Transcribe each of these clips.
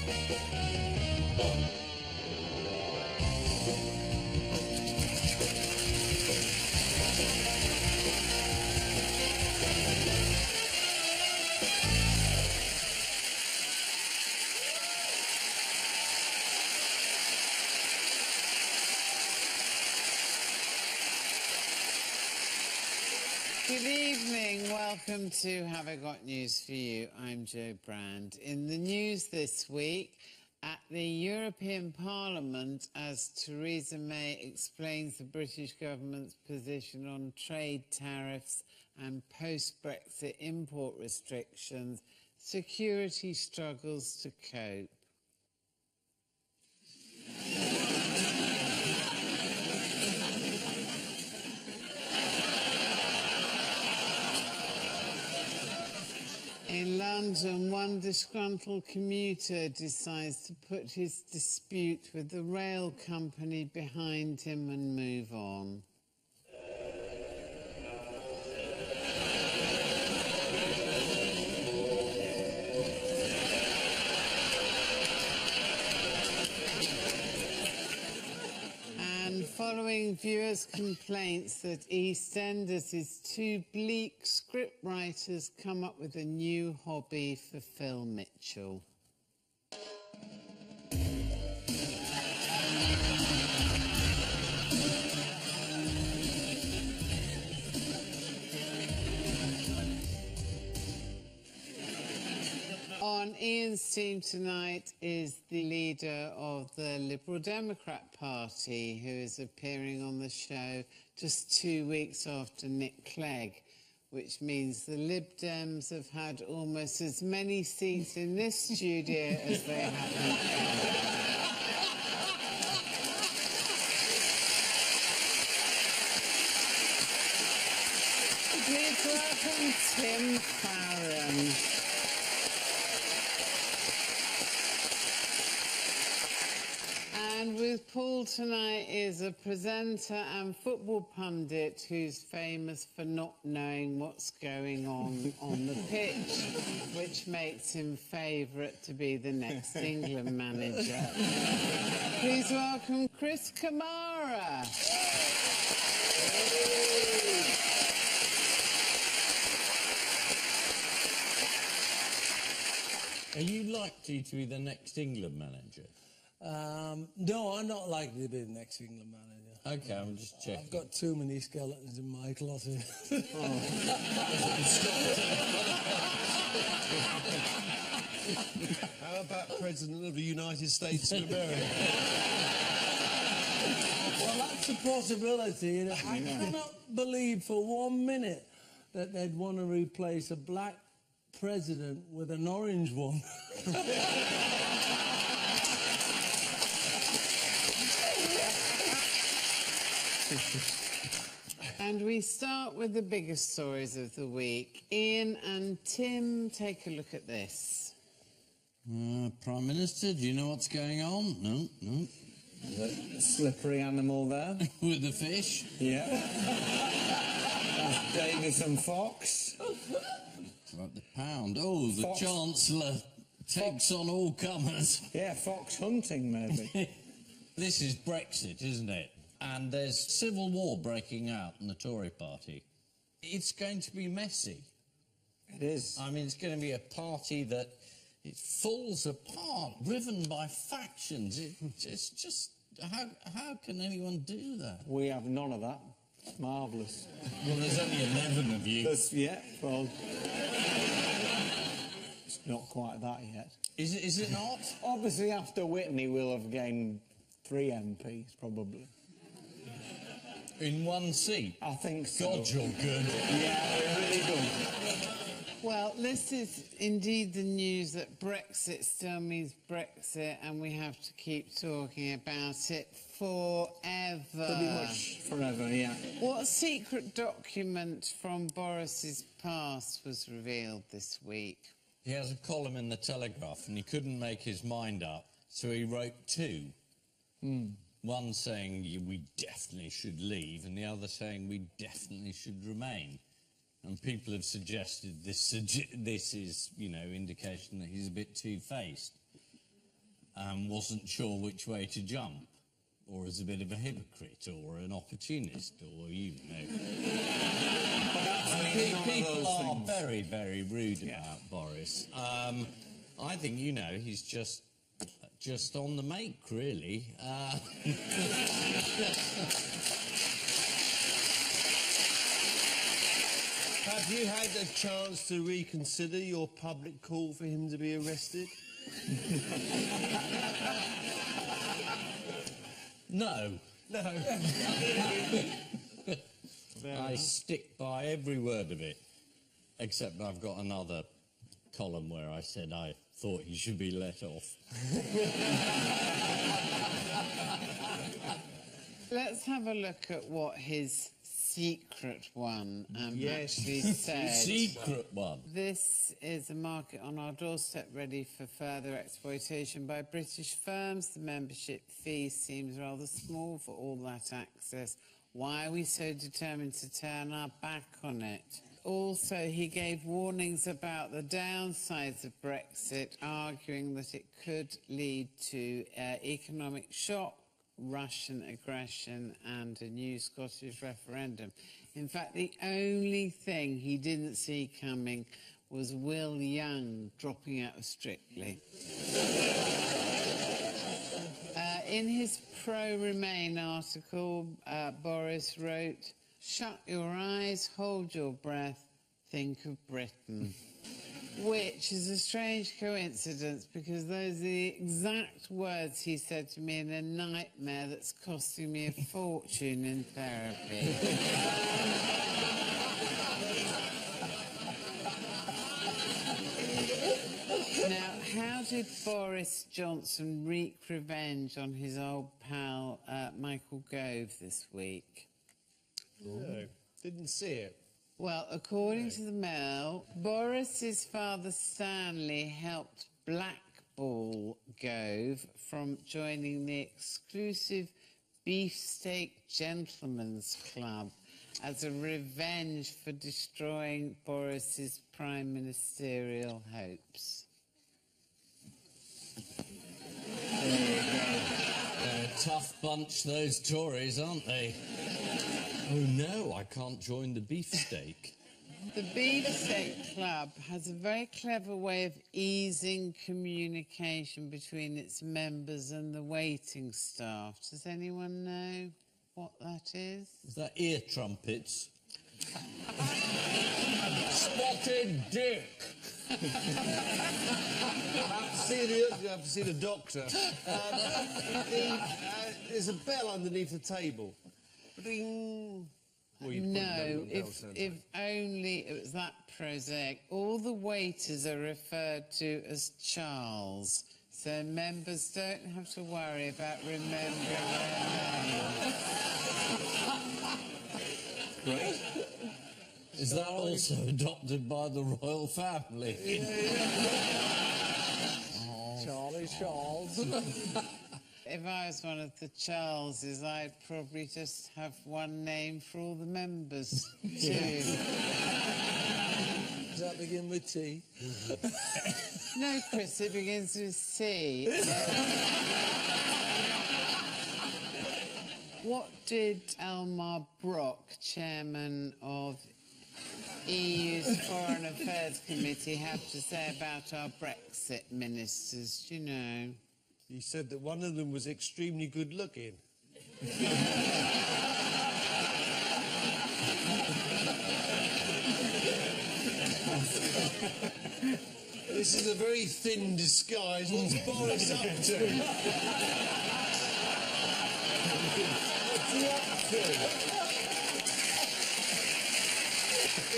Good evening. Welcome to Have I Got News for You? I'm Jo Brand. In the news this week, at the European Parliament, as Theresa May explains the British government's position on trade tariffs and post-Brexit import restrictions, security struggles to cope. In London, one disgruntled commuter decides to put his dispute with the rail company behind him and move on. And following viewers' complaints that EastEnders' two bleak scriptwriters come up with a new hobby for Phil Mitchell. On Ian's team tonight is the leader of the Liberal Democrat Party, who is appearing on the show just 2 weeks after Nick Clegg, which means the Lib Dems have had almost as many seats in this studio as they have in Please welcome Tim Farron. And with Paul tonight is a presenter and football pundit who's famous for not knowing what's going on the pitch, which makes him favourite to be the next England manager. Please welcome Chris Kamara. Are you likely to be the next England manager? No, I'm not likely to be the next England manager. OK, I'm just checking. I've got too many skeletons in my closet. How about President of the United States of America? Well, that's a possibility. You know, I cannot believe for 1 minute that they'd want to replace a black president with an orange one. And we start with the biggest stories of the week. Ian and Tim, take a look at this. Prime Minister, do you know what's going on? No. The slippery animal there. With the fish? Yeah. That's Davis and Fox. About the pound. Oh, the Fox. Chancellor takes on all comers. Yeah, fox hunting, maybe. This is Brexit, isn't it? And there's civil war breaking out in the Tory party. It's going to be messy. It is. I mean, it's going to be a party that it falls apart, driven by factions. It's just... How can anyone do that? We have none of that. Marvellous. Well, there's only 11 of you. Yeah, well... It's not quite that yet. Is it not? Obviously, after Whitney, we'll have gained 3 MPs, probably. In one seat? I think so. God, you're good. Yeah, we're really good. Well, this is indeed the news that Brexit still means Brexit, and we have to keep talking about it forever. Pretty much forever, yeah. What secret document from Boris's past was revealed this week? He has a column in the Telegraph, and he couldn't make his mind up, so he wrote 2. One saying we definitely should leave, and the other saying we definitely should remain. And people have suggested this is, you know, indication that he's a bit two-faced. wasn't sure which way to jump, or is a bit of a hypocrite, or an opportunist, or you know. People are very, very rude about Boris. I think, you know, he's just on the make, really. Have you had a chance to reconsider your public call for him to be arrested? No. No. I stick by every word of it, except I've got another column where I said I thought he should be let off. Let's have a look at what his secret one actually said. Secret one. This is a market on our doorstep ready for further exploitation by British firms. The membership fee seems rather small for all that access. Why are we so determined to turn our back on it? Also, he gave warnings about the downsides of Brexit, arguing that it could lead to economic shock, Russian aggression and a new Scottish referendum. In fact, the only thing he didn't see coming was Will Young dropping out of Strictly. In his pro-Remain article, Boris wrote, "Shut your eyes, hold your breath, think of Britain." Which is a strange coincidence because those are the exact words he said to me in a nightmare that's costing me a fortune in therapy. Now, how did Boris Johnson wreak revenge on his old pal Michael Gove this week? No, didn't see it. Well, according to the Mail, Boris's father Stanley helped blackball Gove from joining the exclusive Beefsteak Gentlemen's Club as a revenge for destroying Boris's prime ministerial hopes. They're a tough bunch, those Tories, aren't they? Oh no, I can't join the beefsteak. The Beefsteak Club has a very clever way of easing communication between its members and the waiting staff. Does anyone know what that is? Is that ear trumpets? Spotted dick! You have to see the doctor. There's a bell underneath the table. Bling. Well, No, if only it was that prosaic. All the waiters are referred to as Charles, so members don't have to worry about remembering their name. Great. Is that also adopted by the royal family? Charlie Charles. If I was one of the Charleses, I'd probably just have one name for all the members, too. Does that begin with T? No, Chris, it begins with C. What did Elmar Brok, chairman of EU's Foreign Affairs Committee, have to say about our Brexit ministers? Do you know? He said that one of them was extremely good looking. This is a very thin disguise. What's Boris up to? What's he up to?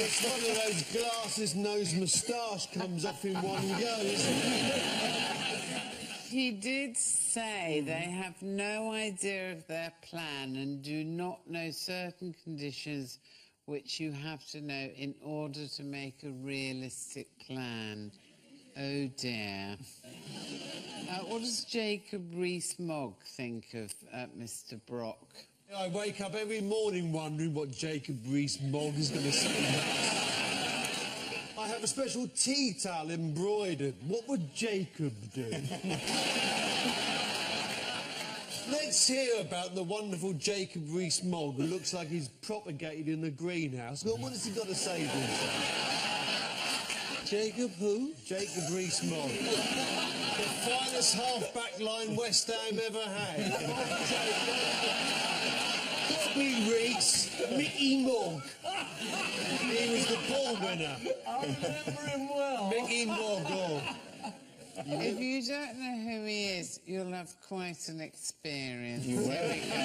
It's one of those glasses, nose, moustache comes off in one go, isn't it? He did say they have no idea of their plan and do not know certain conditions which you have to know in order to make a realistic plan. Oh dear. What does Jacob Rees-Mogg think of Mr. Brock? I wake up every morning wondering what Jacob Rees-Mogg is going to say next. I have a special tea towel embroidered. What would Jacob do? Let's hear about the wonderful Jacob Rees-Mogg, who looks like he's propagated in the greenhouse. Well, what has he got to say for himself? Jacob who? Jacob Rees-Mogg. The finest half-back line West Ham ever had. Bobby Rees, Mickey Mogg. He was the ball winner. I remember him well. Mickey Mogg. Oh. If you don't know who he is, you'll have quite an experience. You will. Here we go.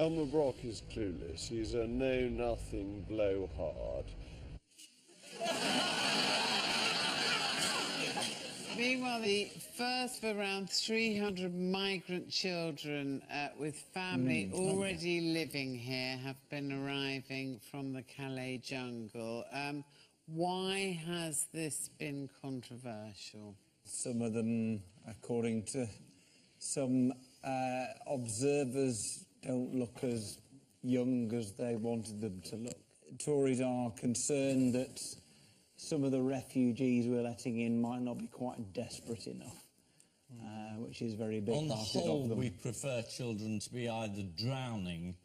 Elmer Brock is clueless. He's a know-nothing blowhard. Meanwhile, the first of around 300 migrant children with family already living here have been arriving from the Calais jungle. Why has this been controversial? Some of them, according to some observers, don't look as young as they wanted them to look. Tories are concerned that some of the refugees we're letting in might not be quite desperate enough, which is very big. On the whole, we prefer children to be either drowning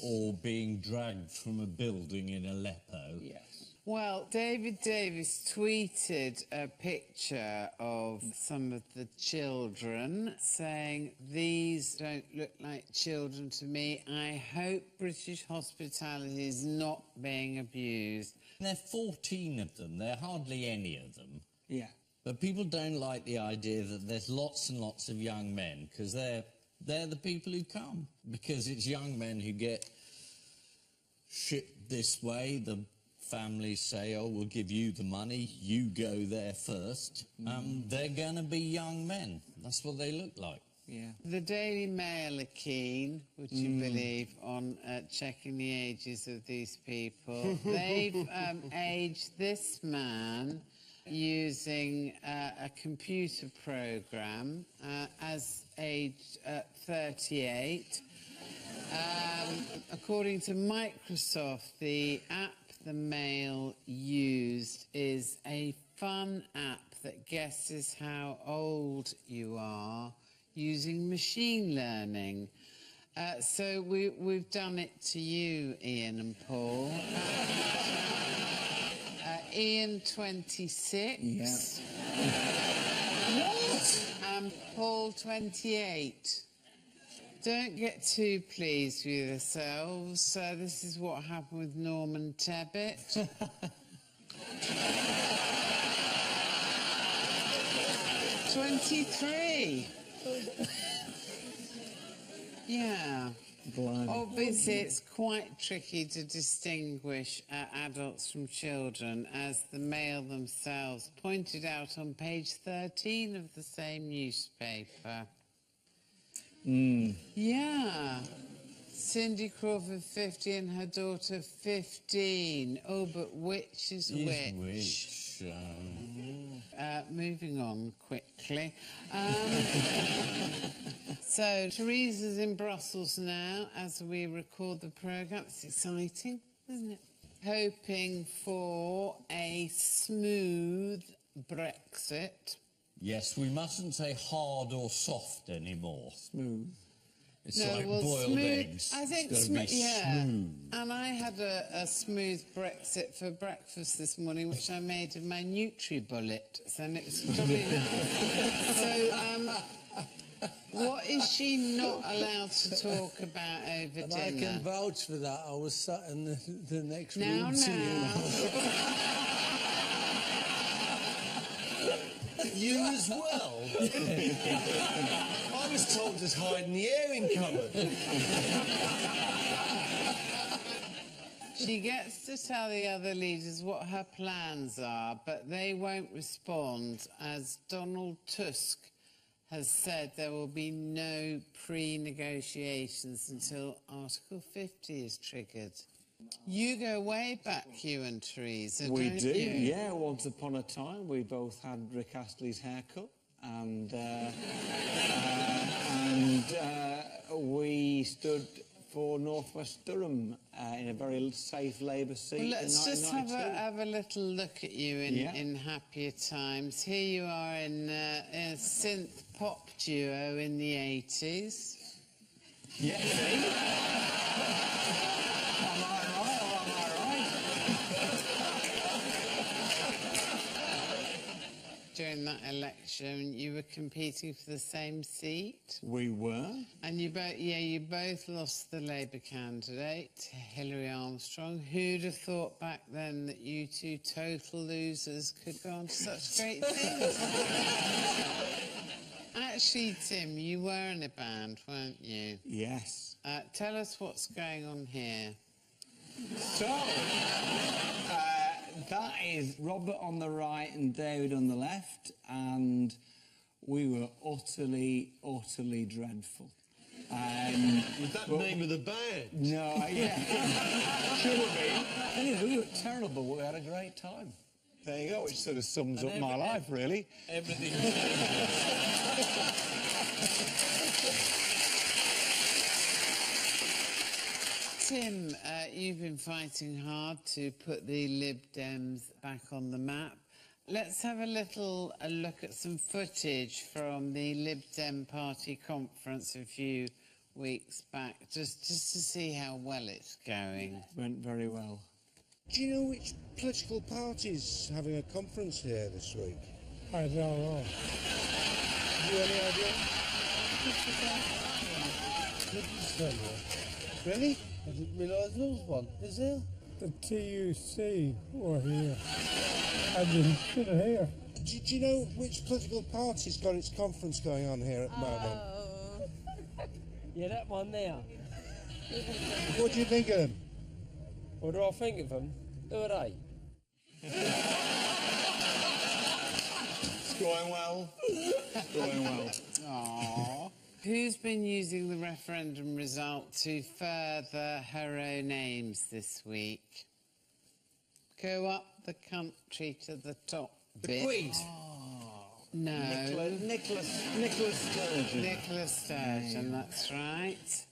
or being dragged from a building in Aleppo. Yes. Well, David Davis tweeted a picture of some of the children saying, "These don't look like children to me. I hope British hospitality is not being abused." There are 14 of them. There are hardly any of them. Yeah. But people don't like the idea that there's lots and lots of young men, because they're the people who come. Because it's young men who get shipped this way. The families say, oh, we'll give you the money, you go there first. They're going to be young men. That's what they look like. Yeah. The Daily Mail are keen, would you believe, on checking the ages of these people. They've aged this man using a computer program as aged 38. According to Microsoft, the app the Mail used is a fun app that guesses how old you are using machine learning. So we've done it to you, Ian and Paul. Ian, 26. Yeah. What? Paul, 28. Don't get too pleased with yourselves. This is what happened with Norman Tebbit. 23. Yeah. Blimey. Obviously, it's quite tricky to distinguish adults from children, as the Mail themselves pointed out on page 13 of the same newspaper. Yeah. Cindy Crawford, 50, and her daughter, 15. Oh, but which is which? Moving on quickly. So, Theresa's in Brussels now as we record the programme. It's exciting, isn't it? Hoping for a smooth Brexit. Yes, we mustn't say hard or soft anymore. Smooth. It's like boiled smooth, eggs. I think it's gotta be smooth. And I had a smooth Brexit for breakfast this morning, which I made of my NutriBullet, and it was probably nice. So, what is she not allowed to talk about over And dinner? I can vouch for that. I was sat in the next Now, room to you. You as well? I was told to hide in the airing cupboard. She gets to tell the other leaders what her plans are, but they won't respond, as Donald Tusk has said there will be no pre-negotiations until Article 50 is triggered. You go way back, you and Theresa, We don't do, you? yeah. Once upon a time, we both had Rick Astley's haircut, and we stood for North West Durham in a very safe Labour seat. Well, let's in just 1992. have a little look at you in happier times. Here you are in a synth pop duo in the 80s. Yeah. See? Am I right or am I right? During that election, you were competing for the same seat. We were. And you both lost the Labour candidate, Hillary Armstrong. Who'd have thought back then that you two total losers could go on to such great things? Actually, Tim, you were in a band, weren't you? Yes. Tell us what's going on here. So, that is Robert on the right and David on the left, and we were utterly, utterly dreadful. Was that the name of the band? No, yeah. Should have been. Anyway, we were terrible, but we had a great time. There you go, which sort of sums up my life, really. Everything. Tim, you've been fighting hard to put the Lib Dems back on the map. Let's have a look at some footage from the Lib Dem party conference a few weeks back, just to see how well it's going. Went very well. Do you know which political party's having a conference here this week? I don't know. Have you any idea? Really? I didn't realise there was one. Is there? The TUC were here. I didn't sit here. Do you know which political party's got its conference going on here at the moment? Yeah, that one there. What do you think of them? What do I think of them? Who are they? It's going well. It's going well. Aww. Who's been using the referendum result to further her own aims this week? Go up the country to the top bit. Queen. No. Nicholas Sturgeon. Nicholas Sturgeon, that's right.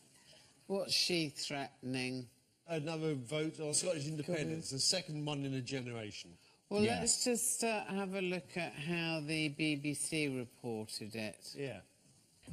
What's she threatening? Another vote on Scottish independence, the second one in a generation. Well, Yeah. let's just have a look at how the BBC reported it. Yeah.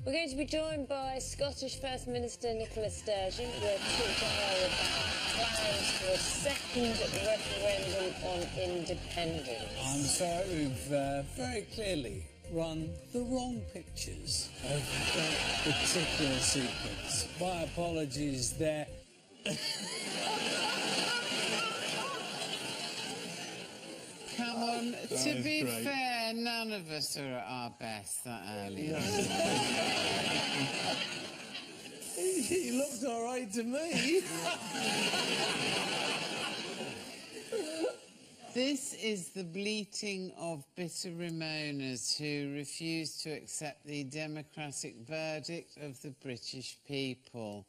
We're going to be joined by Scottish First Minister Nicola Sturgeon. We'll talk to her about plans for a second referendum on independence. I'm sorry, we've very clearly run the wrong pictures of that particular sequence. My apologies there. Come on, to be great. fair, none of us are at our best that early. He looked all right to me. This is the bleating of bitter Remoaners who refuse to accept the democratic verdict of the British people.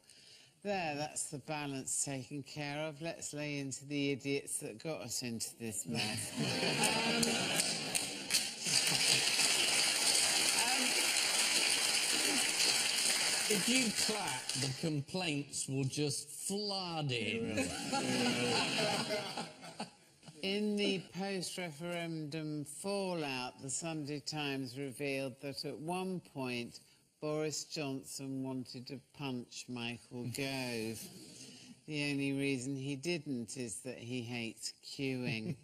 There, that's the balance taken care of. Let's lay into the idiots that got us into this mess. If you clap, the complaints will just flood in. In the post-referendum fallout, the Sunday Times revealed that at one point Boris Johnson wanted to punch Michael Gove. The only reason he didn't is that he hates queuing.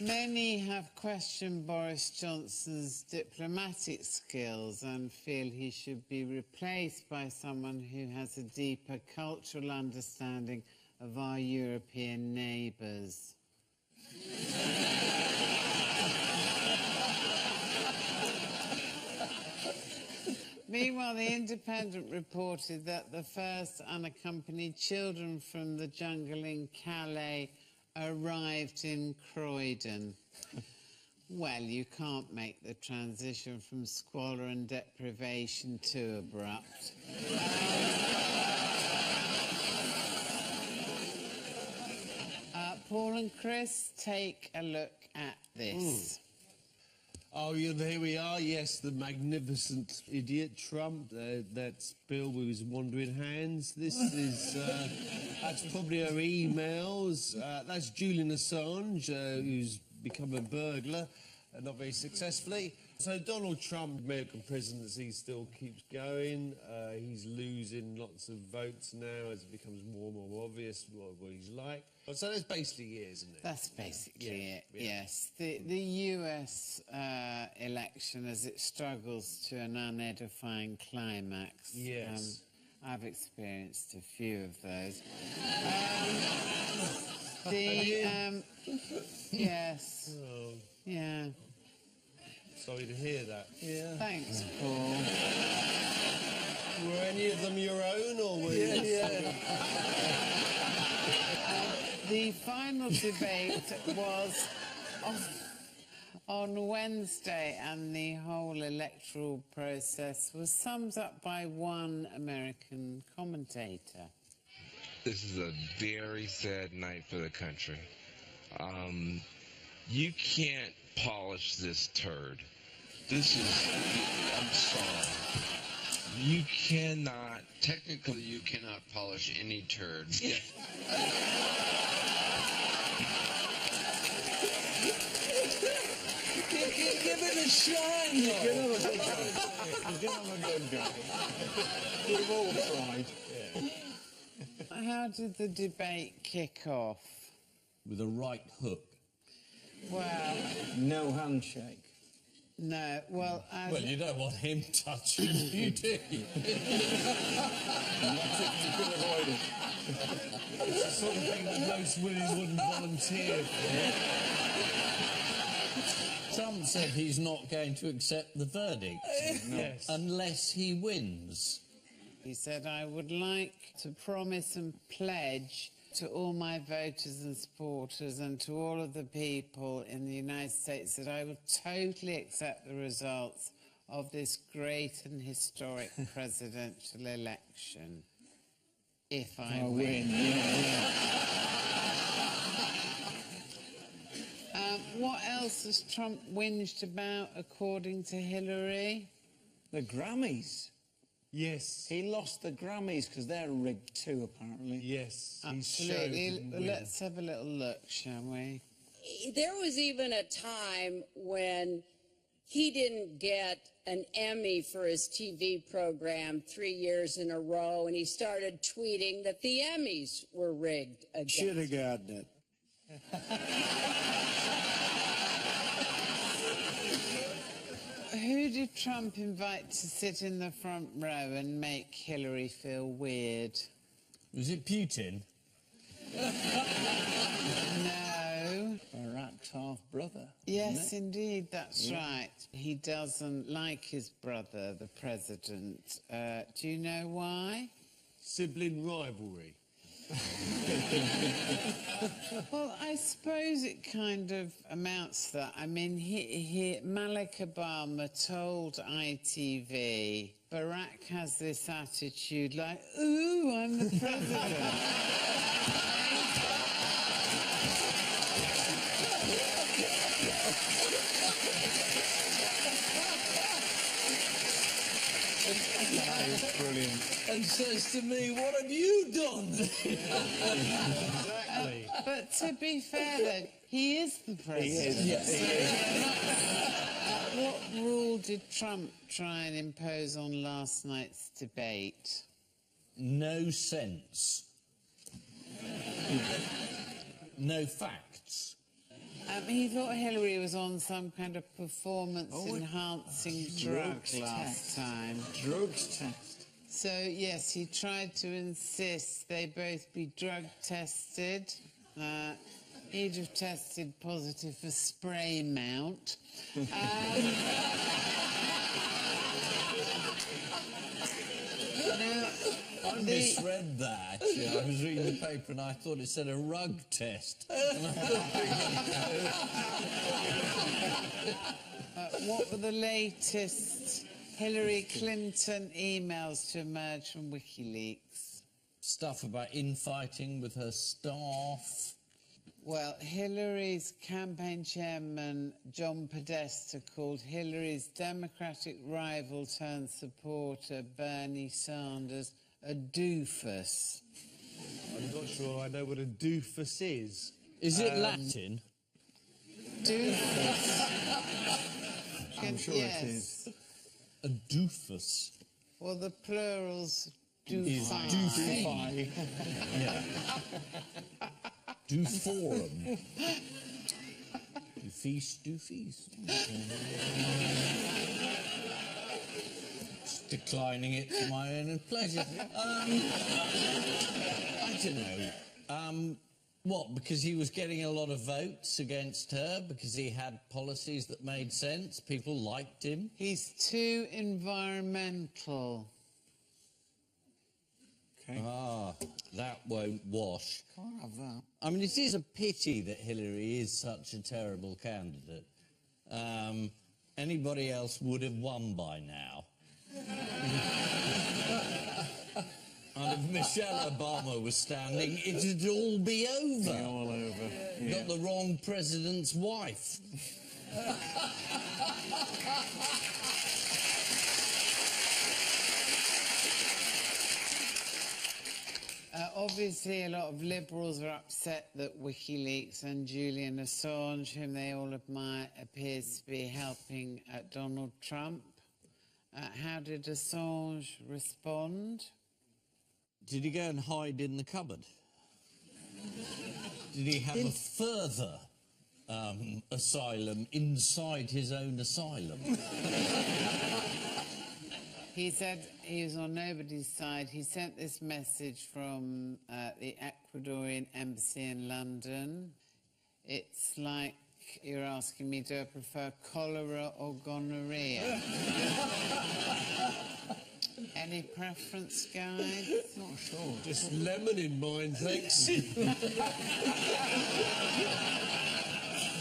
Many have questioned Boris Johnson's diplomatic skills and feel he should be replaced by someone who has a deeper cultural understanding of our European neighbours. Meanwhile, The Independent reported that the first unaccompanied children from the jungle in Calais arrived in Croydon. Well, you can't make the transition from squalor and deprivation too abrupt. Paul and Chris, take a look at this. Oh, yeah, here we are. Yes, the magnificent idiot Trump. That's Bill with his wandering hands. This is... that's probably her emails. That's Julian Assange, who's become a burglar, not very successfully. So Donald Trump, American presidency, still keeps going. He's losing lots of votes now as it becomes more and more obvious what he's like. So that's basically it, isn't it? That's basically it, yeah. yes. The US election, as it struggles to an unedifying climax. Yes. I've experienced a few of those. Yes. Oh, Yeah. sorry to hear that. Yeah. Thanks, Paul. Were any of them your own, or were you... Yeah. The final debate was on Wednesday, and the whole electoral process was summed up by one American commentator. This is a very sad night for the country. You can't polish this turd. This is, I'm sorry. You cannot, technically you cannot polish any turd. Yeah. Give it a shine, though. Give him a good go. We've all tried. How did the debate kick off? With a right hook. Well, No handshake. no. Well, Well, you don't want him touching you, do you? It's the sort of thing that most women wouldn't volunteer for. Trump said he's not going to accept the verdict Yes. unless he wins. he said, I would like to promise and pledge to all my voters and supporters and to all of the people in the United States that I will totally accept the results of this great and historic presidential election if I win. What else has Trump whinged about, according to Hillary? The Grammys. Yes. He lost the Grammys because they're rigged too, apparently. Yes. He showed Absolutely. didn't win. Let's have a little look, shall we? There was even a time when he didn't get an Emmy for his TV program 3 years in a row, and he started tweeting that the Emmys were rigged again. Should have gotten it. Who did Trump invite to sit in the front row and make Hillary feel weird? Was it Putin? No. Barack's half-brother. Yes, indeed, that's right. He doesn't like his brother, the president. Do you know why? Sibling rivalry. Well, I suppose it kind of amounts to that. I mean, Malik Obama told ITV, Barack has this attitude like, ooh, I'm the president. That is brilliant. And says to me, what have you done? Exactly. But to be fair, though, he is the president. He is. What rule did Trump try and impose on last night's debate? No sense. No facts. He thought Hillary was on some kind of performance-enhancing drug last time. Drugs test. So, yes, he tried to insist they both be drug tested. He'd have tested positive for spray mount. Now, I misread that, actually. I was reading the paper and I thought it said a rug test. what were the latest Hillary Clinton emails to emerge from WikiLeaks? Stuff about infighting with her staff. Well, Hillary's campaign chairman, John Podesta, called Hillary's Democratic rival turned supporter, Bernie Sanders, a doofus. I'm not sure I know what a doofus is. Is it Latin? Doofus. I'm sure Yes. it is. A doofus. Well, the plural's Is doofy. doofy. Yeah. Dooforum. Doofies. Just declining it for my own pleasure. I don't know. What, because he was getting a lot of votes against her, because he had policies that made sense, people liked him? He's too environmental. Okay. Ah, that won't wash. Can't have that. I mean, it is a pity that Hillary is such a terrible candidate. Anybody else would have won by now. And if Michelle Obama was standing, it'd all be over. Be all over. Yeah. Got the wrong president's wife. Obviously, a lot of liberals are upset that WikiLeaks and Julian Assange, whom they all admire, appears to be helping Donald Trump. How did Assange respond? Did he go and hide in the cupboard? Did he have a further asylum inside his own asylum? He said he was on nobody's side. He sent this message from the Ecuadorian embassy in London. It's like you're asking me, do I prefer cholera or gonorrhea? Any preference, guys? Not sure. Just lemon in mine, thanks. Do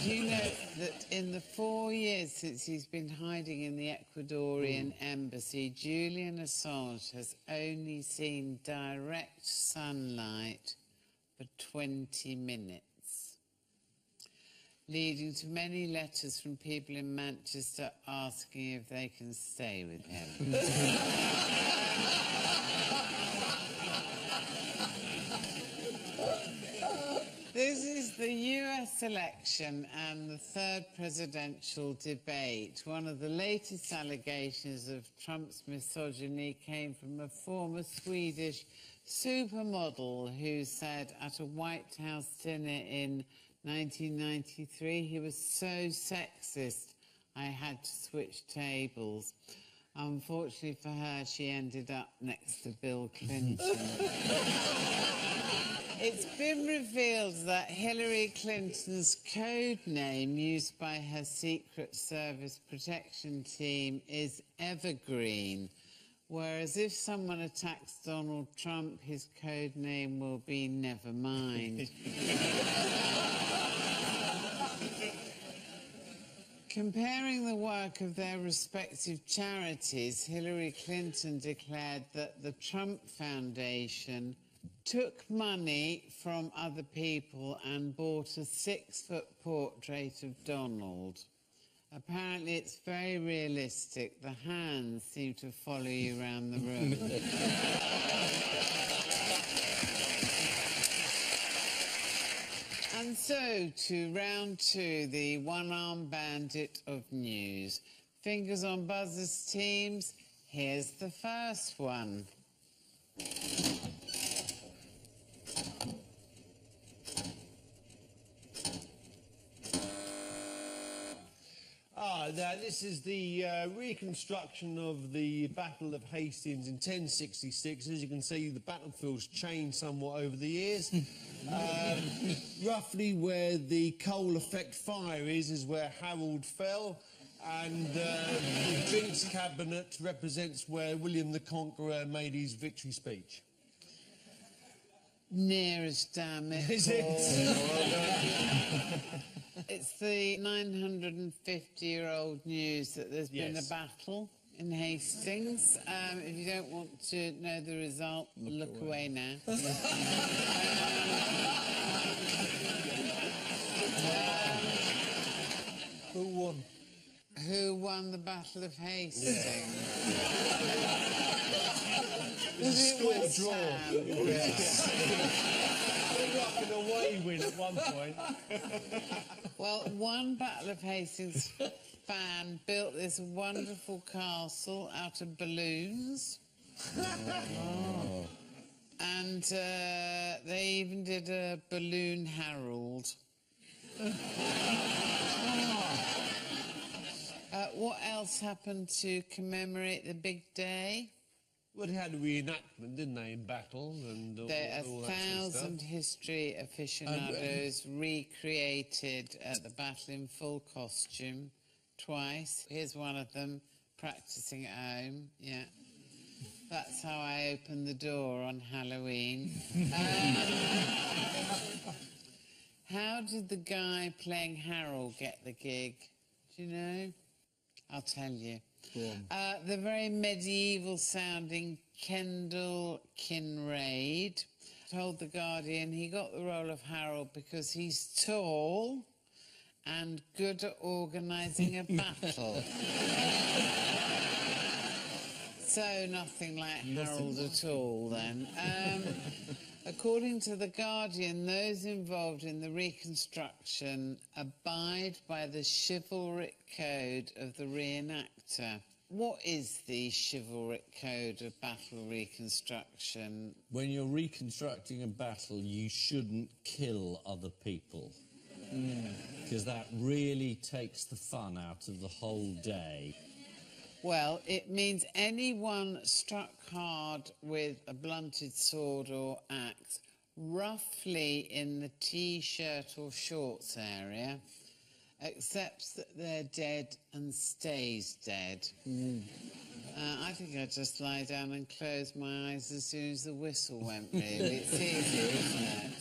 you know that in the 4 years since he's been hiding in the Ecuadorian embassy, Julian Assange has only seen direct sunlight for 20 minutes, leading to many letters from people in Manchester asking if they can stay with him. This is the US election and the third presidential debate. One of the latest allegations of Trump's misogyny came from a former Swedish supermodel who said at a White House dinner in 1993, he was so sexist, I had to switch tables. Unfortunately for her, she ended up next to Bill Clinton. It's been revealed that Hillary Clinton's code name used by her Secret Service protection team is Evergreen, whereas if someone attacks Donald Trump, his code name will be Nevermind. Comparing the work of their respective charities, Hillary Clinton declared that the Trump Foundation took money from other people and bought a 6-foot portrait of Donald. Apparently it's very realistic. The hands seem to follow you around the room. And so to round two, the one-armed bandit of news. Fingers on buzzers, teams. Here's the first one. Now, this is the reconstruction of the Battle of Hastings in 1066. As you can see, the battlefield's changed somewhat over the years. Roughly where the coal effect fire is where Harold fell. And the drinks cabinet represents where William the Conqueror made his victory speech. Nearest, damn it. Is it? It's the 950-year-old news that there's been a battle in Hastings. If you don't want to know the result, look away now. Who won? Who won the Battle of Hastings? It was a score draw. Ham. An away win at one point. Well, one Battle of Hastings fan built this wonderful castle out of balloons. And they even did a balloon herald. What else happened to commemorate the big day? Well, they had a reenactment, didn't they, in battle and There all are that sort of 1,000 history aficionados recreated at the battle in full costume twice. Here's one of them practicing at home. Yeah. That's how I opened the door on Halloween. How did the guy playing Harold get the gig? Do you know? I'll tell you. The very medieval-sounding Kendall Kinraid told The Guardian he got the role of Harold because he's tall and good at organising a battle. So nothing like Harold at all, then. According to The Guardian, those involved in the reconstruction abide by the chivalric code of the reenactor. What is the chivalric code of battle reconstruction? When you're reconstructing a battle, you shouldn't kill other people. Because that really takes the fun out of the whole day. Well, it means anyone struck hard with a blunted sword or axe, roughly in the T-shirt or shorts area, accepts that they're dead and stays dead. I think I'd just lie down and close my eyes as soon as the whistle went, really. It's easy, isn't it?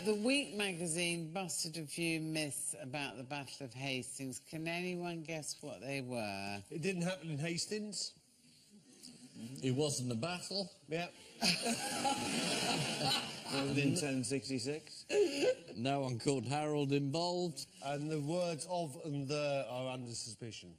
The Week magazine busted a few myths about the Battle of Hastings. Can anyone guess what they were? It didn't happen in Hastings. It wasn't a battle. Yep. Within 1066. No one called Harold involved. And the words of and the are under suspicion.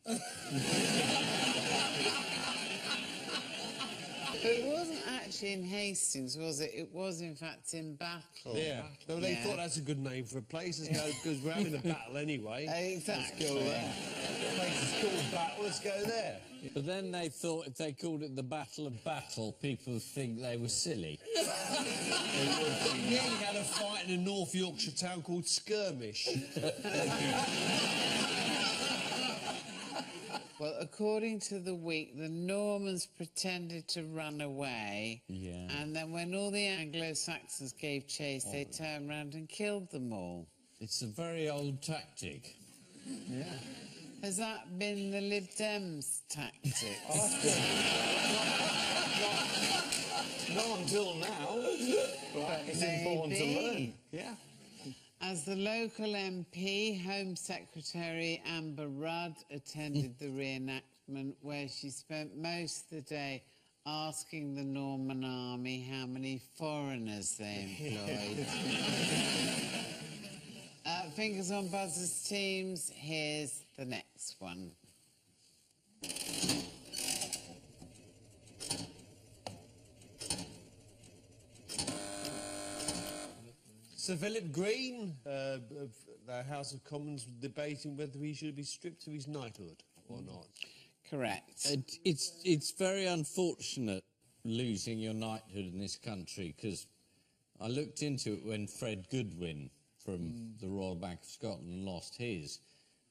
But it wasn't actually in Hastings, was it? It was, in fact, in Battle. Yeah. No, they thought that's a good name for a place, because we're having a battle anyway. Exactly. Let's go there. The place is called Battle, let's go there. But then they thought if they called it the Battle of Battle, people would think they were silly. Yeah, you had a fight in a North Yorkshire town called Skirmish. Well, according to The Week, the Normans pretended to run away. Yeah. And then when all the Anglo-Saxons gave chase, they turned round and killed them all. It's a very old tactic. Yeah. Has that been the Lib Dems' tactic? Not until now. But it's important to learn. Yeah. As the local MP, Home Secretary Amber Rudd attended the reenactment, where she spent most of the day asking the Norman army how many foreigners they employed. Fingers on buzzers, teams. Here's the next one. Sir Philip Green, the House of Commons, debating whether he should be stripped of his knighthood or not. Correct. It's very unfortunate losing your knighthood in this country, because I looked into it when Fred Goodwin from the Royal Bank of Scotland lost his,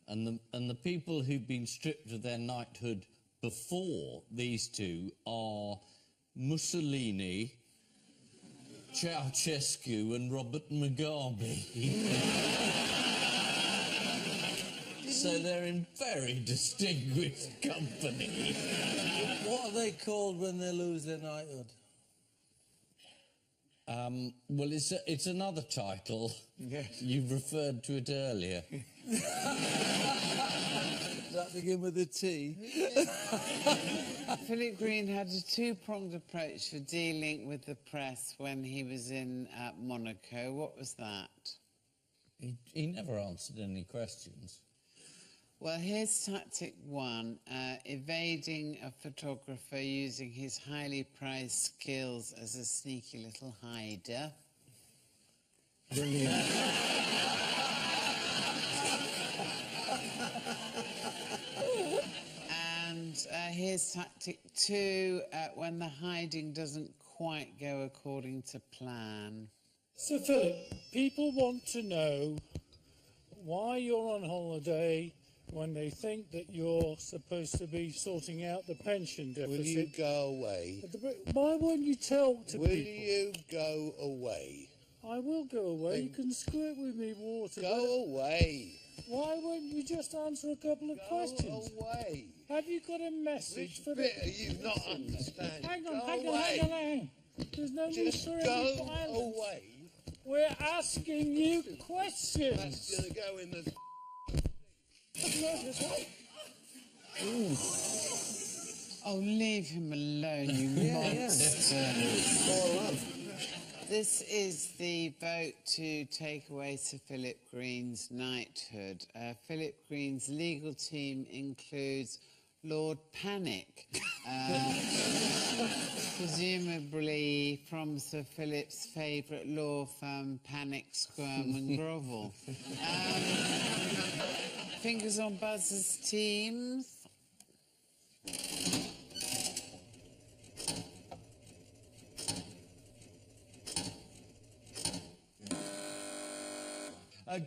and the people who've been stripped of their knighthood before these two are Mussolini, Ceausescu and Robert Mugabe. So they're in very distinguished company. What are they called when they lose their knighthood? Well, it's another title. Yes. You referred to it earlier. Is that that begin with a T? Philip Green had a two-pronged approach for dealing with the press when he was in Monaco. What was that? He never answered any questions. Well, here's tactic one, evading a photographer using his highly prized skills as a sneaky little hider. Brilliant. And here's tactic two, when the hiding doesn't quite go according to plan. So, Philip, people want to know why you're on holiday when they think that you're supposed to be sorting out the pension deficit. Will you go away? Why won't you tell to Will people? you go away? I will go away. You can squirt with me water. Go away. Why won't you just answer a couple of questions? Go away. Have you got a message for Bit are you not understanding? Hang on, Go hang on, away. hang on, hang on. There's no need Just for any go violence. away. We're asking you questions. That's gonna go in the. Oh, leave him alone, you monster. This is the vote to take away Sir Philip Green's knighthood. Philip Green's legal team includes Lord Panic, presumably from Sir Philip's favourite law firm, Panic, Squirm and Grovel. Fingers on Buzz's teams.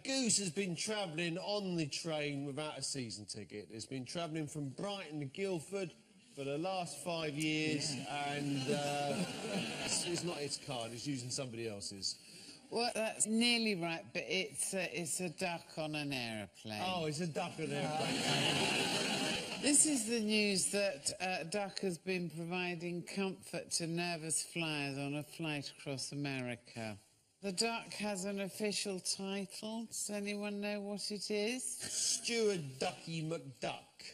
Goose has been travelling on the train without a season ticket. It's been travelling from Brighton to Guildford for the last 5 years, and it's not its card. It's using somebody else's. Well, that's nearly right, but it's a duck on an aeroplane. Oh, it's a duck on an airplane. This is the news that Duck has been providing comfort to nervous flyers on a flight across America. The duck has an official title. Does anyone know what it is? Steward Ducky McDuck.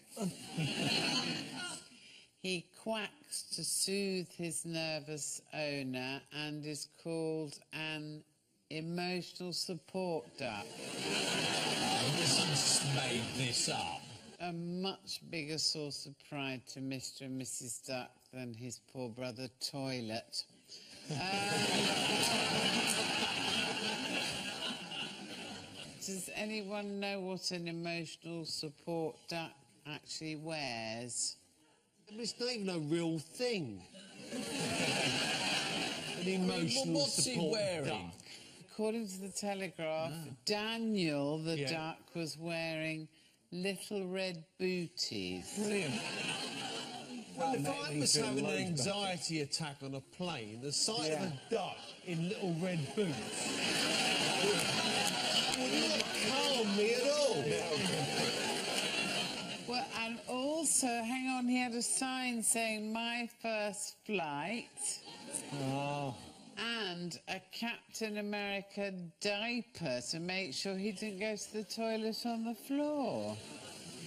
He quacks to soothe his nervous owner and is called an emotional support duck. This made this up. A much bigger source of pride to Mr. and Mrs. Duck than his poor brother Toilet. Does anyone know what an emotional support duck actually wears? It's not even a real thing. An emotional What's he support wearing? duck. According to the Telegraph, Daniel the duck was wearing little red booties. Brilliant. Well, if That I makes was me feel having an loads better. anxiety attack on a plane, the sight of a duck in little red boots would not calm me at all. Well, and also, hang on, he had a sign saying "My First Flight" and a Captain America diaper to make sure he didn't go to the toilet on the floor.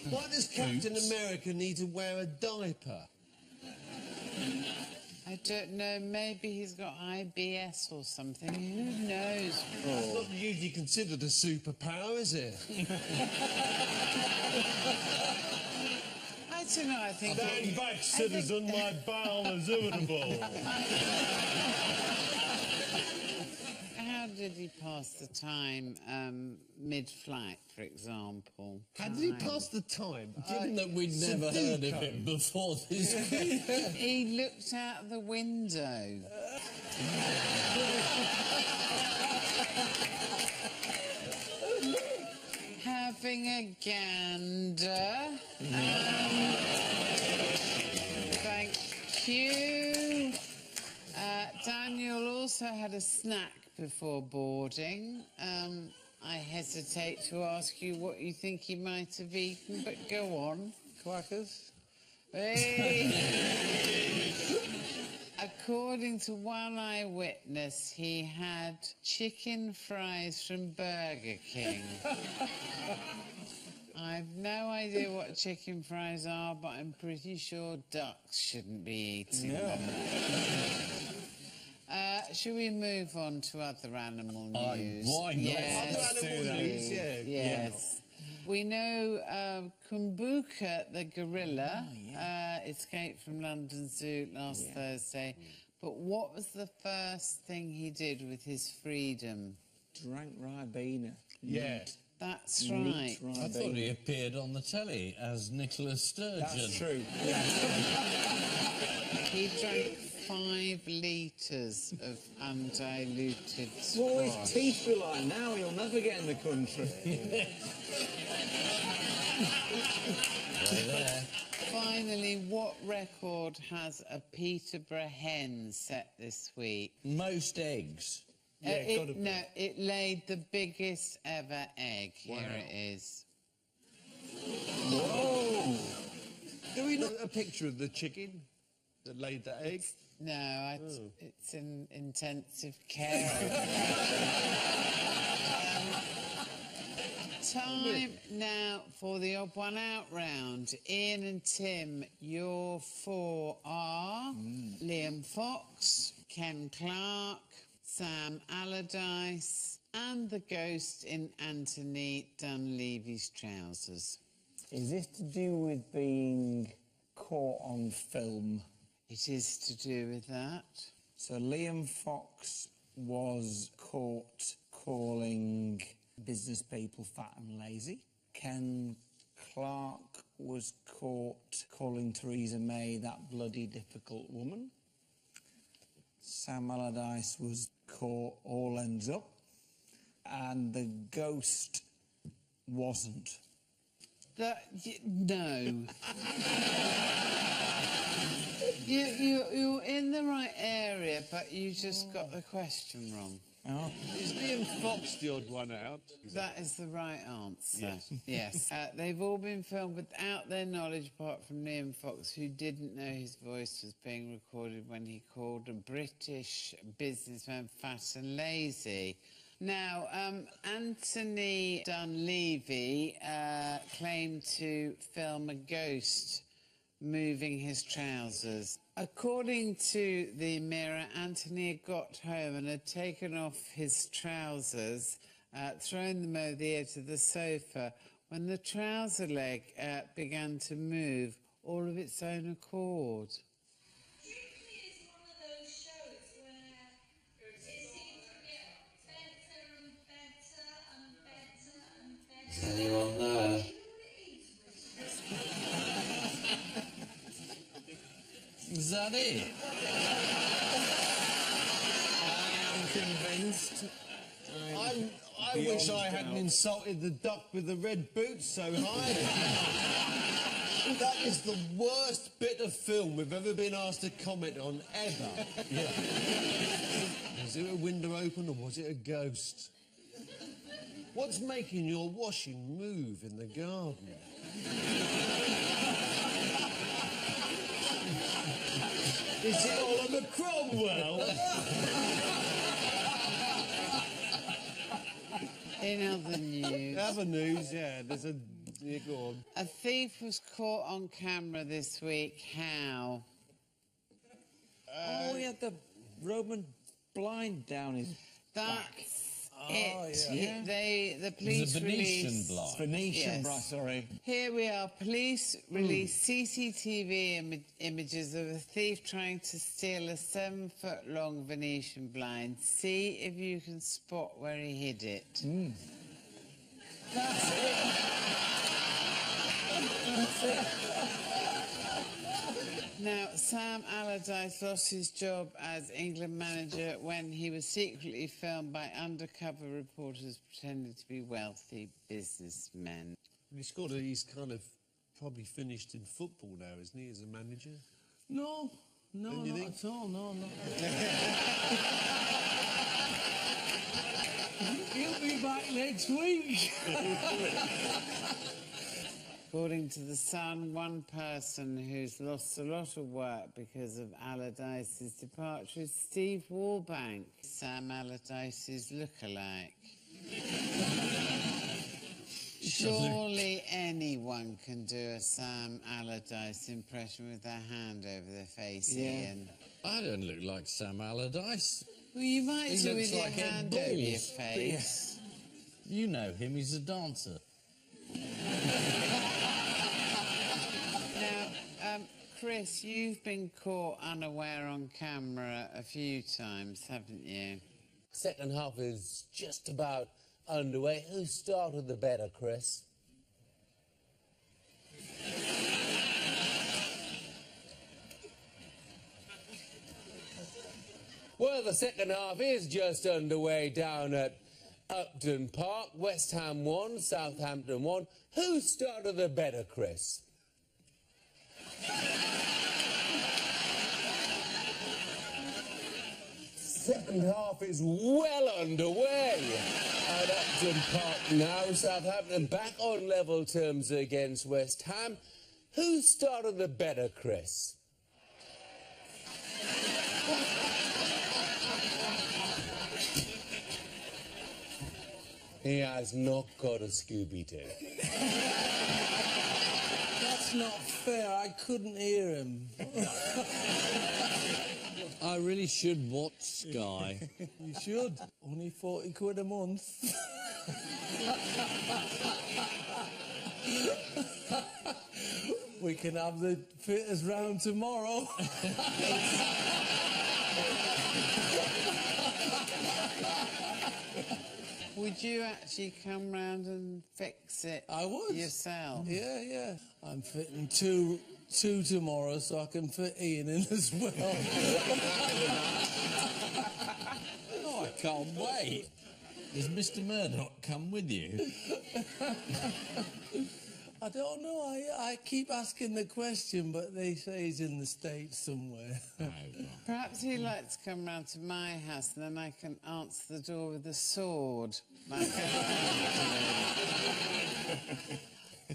Why does Captain America need to wear a diaper? I don't know, maybe he's got IBS or something. Who knows, It's Paul? not usually considered a superpower, is it? I don't know, I think... Stand back, citizen, my bowel is irritable. How did he pass the time mid-flight, for example? How did he pass the time? Given that we'd never heard of it before this. He looked out the window. Having a gander. Thank you. Daniel also had a snack before boarding. I hesitate to ask you what you think he might have eaten, but go on. Quackers? Hey. According to one eyewitness, he had chicken fries from Burger King. I've no idea what chicken fries are, but I'm pretty sure ducks shouldn't be eating them. Should we move on to other animal news? Why not? Yes, Other animal news, yeah. yes. We know Kumbuka, the gorilla, escaped from London Zoo last Thursday. But what was the first thing he did with his freedom? Drank Ribena. Yeah. That's right. I thought he appeared on the telly as Nicholas Sturgeon. That's true. He drank 5 litres of undiluted What will his squash. teeth be like now? He'll never get in the country. Finally, what record has a Peterborough hen set this week? Most eggs. It laid the biggest ever egg. Here it is. Whoa! Do we look at a picture of the chicken that laid that egg? No, it's in intensive care. Time now for the odd one out round. Ian and Tim, your 4 are Liam Fox, Ken Clark, Sam Allardyce, and the ghost in Anthony Dunleavy's trousers. Is this to do with being caught on film? It is to do with that. So Liam Fox was caught calling business people fat and lazy. Ken Clark was caught calling Theresa May that bloody difficult woman. Sam Allardyce was caught all ends up. And the ghost wasn't. No. You're in the right area, but you just got the question wrong. Oh. Is Liam Fox the odd one out? That is the right answer. Yes. They've all been filmed without their knowledge, apart from Liam Fox, who didn't know his voice was being recorded when he called a British businessman fat and lazy. Now, Anthony Dunleavy claimed to film a ghost moving his trousers. According to the Mirror, Anthony had got home and had taken off his trousers, thrown them over the edge of the sofa, when the trouser leg began to move all of its own accord. Is anyone there? Is that it? I am convinced. I wish I hadn't insulted the duck with the red boots so high. That is the worst bit of film we've ever been asked to comment on, ever. Was it a window open or was it a ghost? What's making your washing move in the garden? Is it Oliver Cromwell? In other news... Other news, yeah, there's a... Yeah, go on. A thief was caught on camera this week. How? He had the Roman blind down his back. That's it. yeah. The police The Venetian released... blind. Venetian blind, sorry. Here we are. Police released CCTV images of a thief trying to steal a 7-foot-long Venetian blind. See if you can spot where he hid it. That's it. That's it. Now, Sam Allardyce lost his job as England manager when he was secretly filmed by undercover reporters pretending to be wealthy businessmen. He's kind of probably finished in football now, isn't he, as a manager? No, Don't you not think? at all, no. He'll be back next week. According to The Sun, one person who's lost a lot of work because of Allardyce's departure is Steve Warbank, Sam Allardyce's lookalike. Surely anyone can do a Sam Allardyce impression with their hand over their face, Ian. I don't look like Sam Allardyce. Well, you might He do looks with like your a hand over your balls. face. You know him, he's a dancer. Now, Chris, you've been caught unaware on camera a few times, haven't you? Second half is just about underway. Who started the better, Chris? Well, the second half is just underway down at Upton Park. West Ham 1, Southampton 1. Who started the better, Chris? Second half is well underway at Upton Park now. Southampton back on level terms against West Ham. Who started the better, Chris? He has not got a Scooby-Doo. That's not fair. I couldn't hear him. I really should watch Sky. You should. Only 40 quid a month. We can have the fitters round tomorrow. Would you actually come round and fix it I would. yourself? Yeah, yeah. I'm fitting two tomorrow so I can fit Ian in as well. Oh, I can't wait. Does Mr. Murdoch come with you? I don't know. I keep asking the question, but they say he's in the States somewhere. Perhaps he'd like to come round to my house and then I can answer the door with a sword. Like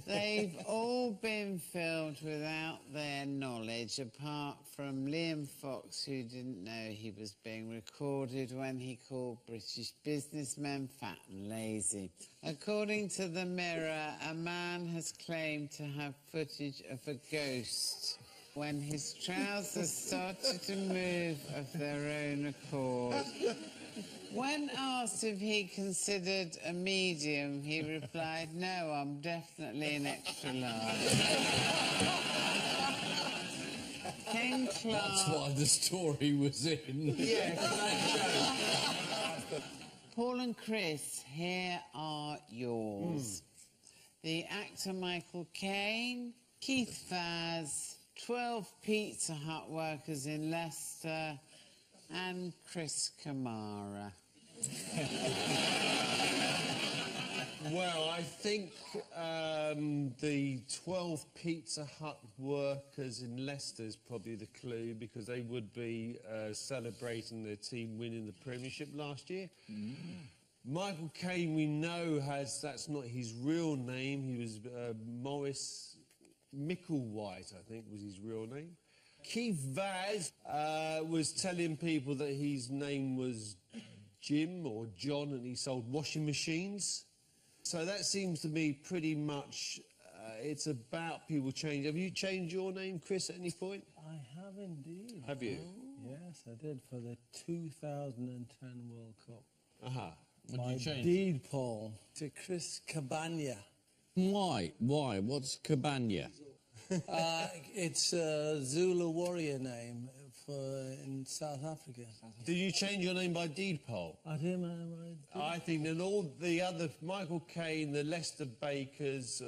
They've all been filmed without their knowledge, apart from Liam Fox, who didn't know he was being recorded when he called British businessmen fat and lazy. According to the Mirror, a man has claimed to have footage of a ghost when his trousers started to move of their own accord. When asked if he considered a medium, he replied, "No, I'm definitely an extra large." Ken Clark... That's why the story was in. Yes. Paul and Chris, here are yours. The actor Michael Caine, Keith Vaz, 12 Pizza Hut workers in Leicester, and Chris Kamara. Well, I think the 12 Pizza Hut workers in Leicester is probably the clue, because they would be celebrating their team winning the Premiership last year. Michael Caine, we know, that's not his real name. He was Maurice Micklewhite, I think, was his real name. Keith Vaz was telling people that his name was Jim or John, and he sold washing machines. So that seems to me pretty much, it's about people changing. Have you changed your name, Chris, at any point? I have indeed. Have you? Yes, I did, for the 2010 World Cup. Uh-huh. What My did you change? deed poll to Chris Cabana. Why? Why? What's Cabana? It's a Zulu warrior name in South Africa. Did you change your name by deed poll? I did, I think that all the other, Michael Caine, the Leicester bakers,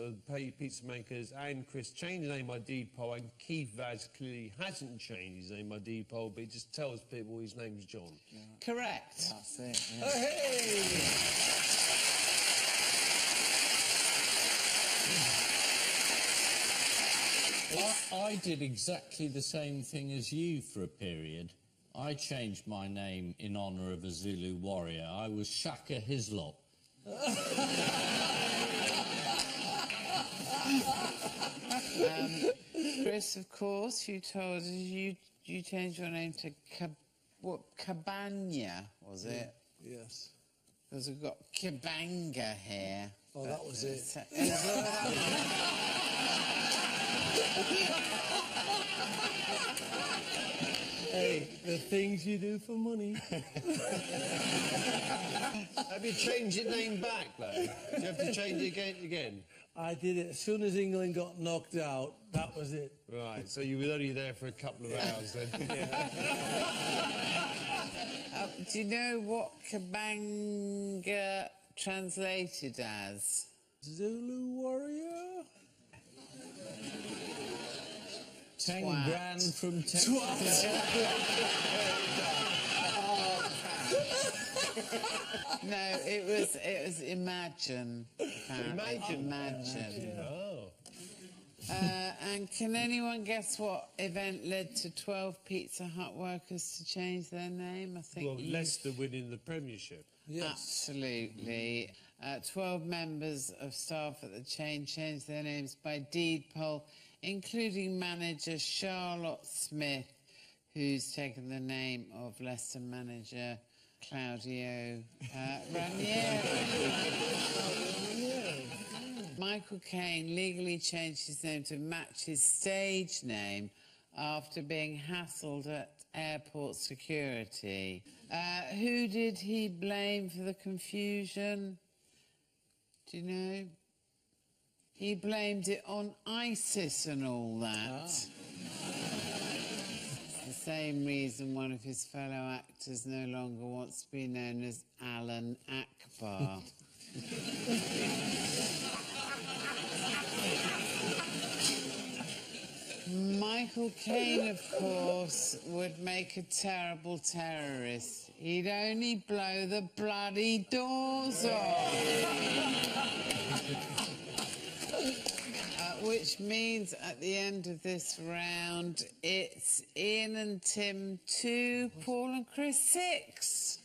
pizza makers, and Chris changed their name by deed poll, and Keith Vaz clearly hasn't changed his name by deed poll, but he just tells people his name's John. Yeah. Correct. That's it. Yeah. Hey! I did exactly the same thing as you for a period. I changed my name in honour of a Zulu warrior. I was Shaka Hislop. Chris, of course, you told us you changed your name to Cabana, was it? Yes. Because we've got Kabanga here. Oh, that was it. Hey, the things you do for money. Have you changed your name back, though? Do you have to change it again? I did it as soon as England got knocked out. That was it. Right, so you were only there for a couple of hours then. Do you know what Kabanga translated as? Zulu warrior? 10 Twat. grand from Texas. No, it was imagine. Apparently. Imagine. Oh. And can anyone guess what event led to 12 Pizza Hut workers to change their name? I think. Well, Leicester winning the Premiership. Yes. Absolutely. 12 members of staff at the chain changed their names by deed poll, including manager Charlotte Smith, who's taken the name of Leicester manager Claudio Ranieri. Michael Caine legally changed his name to match his stage name after being hassled at airport security. Who did he blame for the confusion? Do you know? He blamed it on ISIS and all that. It's the same reason one of his fellow actors no longer wants to be known as Alan Akbar. Michael Caine, of course, would make a terrible terrorist. He'd only blow the bloody doors off. Which means at the end of this round, it's Ian and Tim 2, Paul and Chris 6.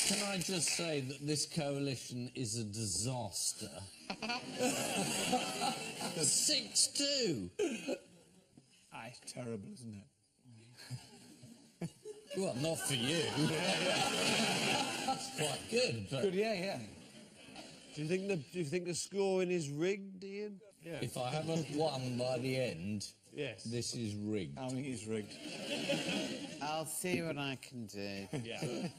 Can I just say that this coalition is a disaster? 6-2. Aye, it's terrible, isn't it? Well, not for you. It's quite good, but Good, yeah. Do you think the scoring is rigged, Ian? Yeah. if I haven't won by the end, Yes. this is rigged. I think it's rigged. I'll see what I can do. Yeah.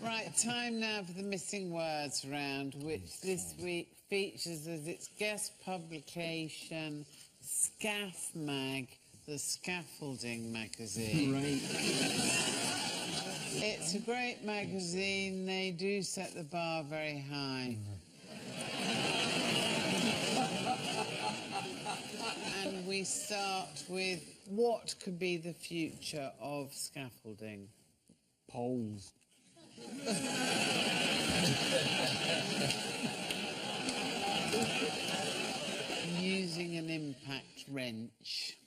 Right, time now for the missing words round, which this week features as its guest publication Scaff Mag, the scaffolding magazine. Right. It's a great magazine. They do set the bar very high. And we start with what could be the future of scaffolding? Poles. Using an impact wrench.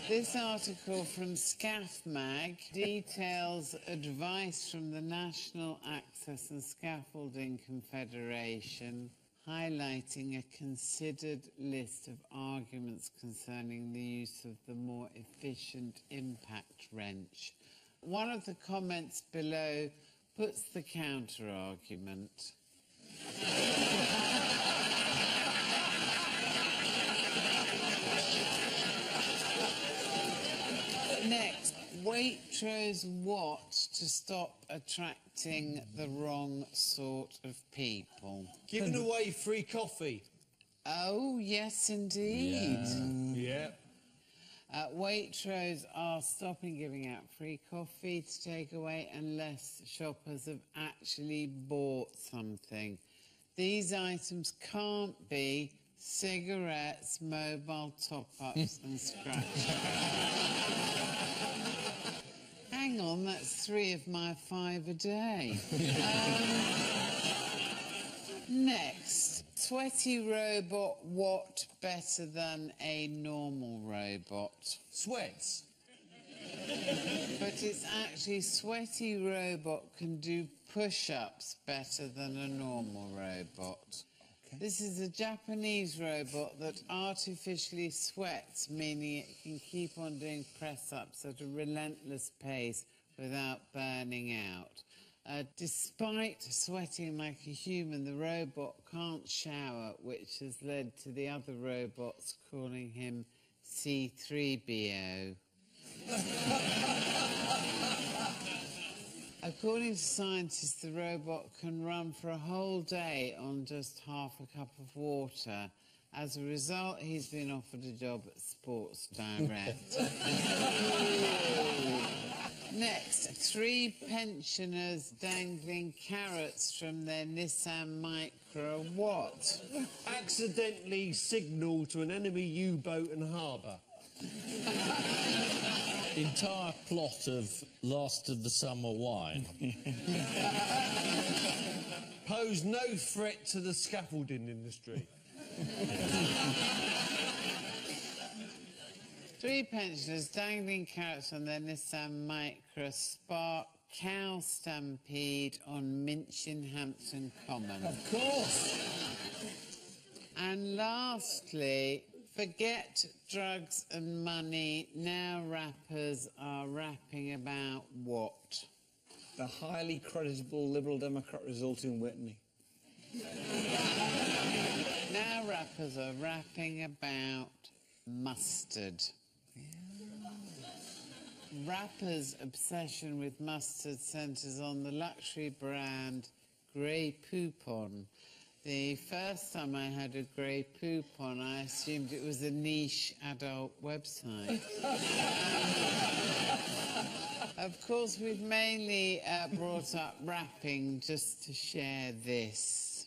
This article from Scaff Mag details advice from the National Access and Scaffolding Confederation, highlighting a considered list of arguments concerning the use of the more efficient impact wrench. One of the comments below puts the counter-argument. Next, Waitrose what to stop attracting the wrong sort of people? Giving away free coffee. Oh, yes, indeed. Yeah. Waitrose are stopping giving out free coffee to take away unless shoppers have actually bought something. These items can't be cigarettes, mobile top-ups and scratch. Hang on, that's 3 of my 5 a day. Next, sweaty robot, what better than a normal robot? Sweats. But it's actually sweaty robot can do push-ups better than a normal robot. This is a Japanese robot that artificially sweats, meaning it can keep on doing press-ups at a relentless pace without burning out. Despite sweating like a human, the robot can't shower, which has led to the other robots calling him C3BO. According to scientists, the robot can run for a whole day on just half a cup of water. As a result, he's been offered a job at Sports Direct. Next, 3 pensioners dangling carrots from their Nissan Micra. What? Accidentally signalled to an enemy U-boat and harbour. Entire plot of Last of the Summer Wine. Pose no threat to the scaffolding industry. 3 pensioners dangling carrots on their Nissan Micra spark cow stampede on Minchinhampton Common. Of course. And lastly, forget drugs and money. Now rappers are rapping about what? The highly creditable Liberal Democrat result in Whitney. Now rappers are rapping about mustard. Rappers' obsession with mustard centres on the luxury brand Grey Poupon. The first time I had a Grey Poupon, I assumed it was a niche adult website. Of course, we've mainly brought up rapping just to share this.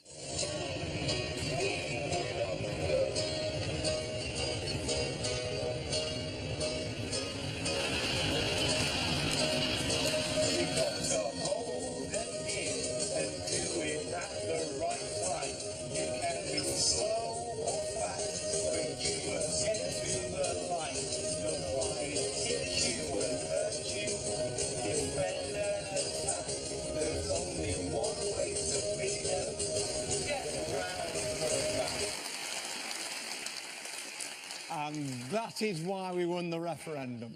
And that is why we won the referendum.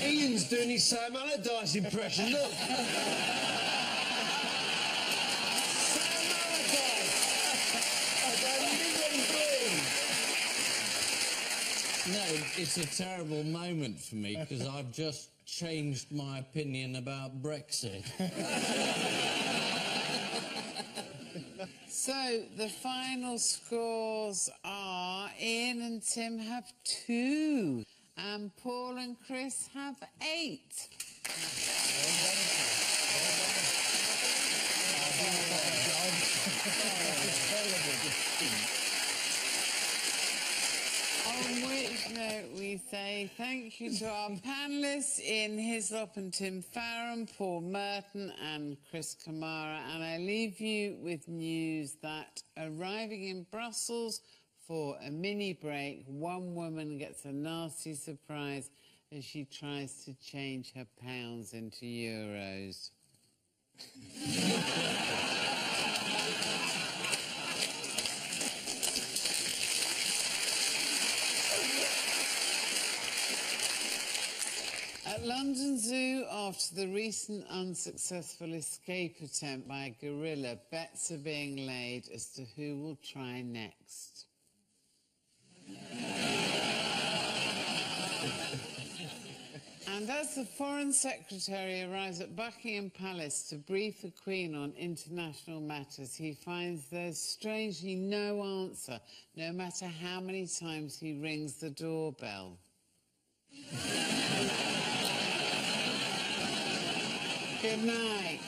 Ian's doing his Sam Allardyce impression, look. Sam Allardyce! No, it's a terrible moment for me because I've just changed my opinion about Brexit. So, the final scores are Ian and Tim have 2, and Paul and Chris have 8. On which note we say thank you to our panellists Ian Hislop and Tim Farron, Paul Merton and Chris Kamara, and I leave you with news that arriving in Brussels for a mini break, one woman gets a nasty surprise as she tries to change her pounds into euros. At London Zoo, after the recent unsuccessful escape attempt by a gorilla, bets are being laid as to who will try next. And as the Foreign Secretary arrives at Buckingham Palace to brief the Queen on international matters, he finds there's strangely no answer, no matter how many times he rings the doorbell. Good night.